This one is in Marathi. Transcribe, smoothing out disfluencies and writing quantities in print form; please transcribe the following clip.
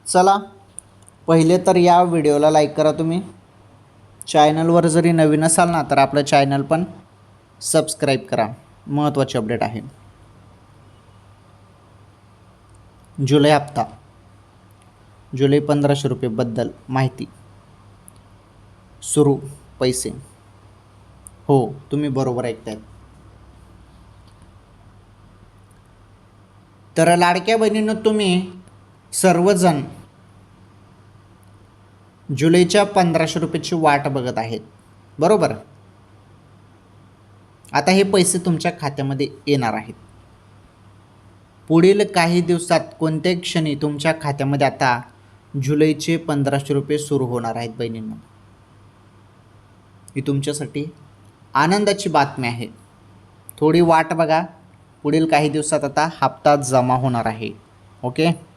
चला पहिले तर या व्हिडिओला लाईक करा. तुम्ही चॅनलवर जरी नवीन असाल ना तर आपलं चॅनल पण सबस्क्राईब करा. महत्त्वाची अपडेट आहे. जुलै हप्ता जुलै 1500 रुपयेबद्दल माहिती. सुरू पैसे. हो, तुम्ही बरोबर ऐकताय. तर लाडक्या बहिणींनो, तुम्ही सर्वजण जुलैच्या 1500 रुपयाची वाट बघत आहेत, बरोबर. आता हे पैसे तुमच्या खात्यामध्ये येणार आहेत. पुढील काही दिवसात कोणत्याही क्षणी तुमच्या खात्यामध्ये आता जुलैचे 1500 रुपये सुरू होणार आहेत बहिणींनो. ही तुमच्यासाठी आनंदाची बातमी आहे. थोडी वाट बघा. पुढील काही दिवसात आता हप्ता जमा होणार आहे. ओके.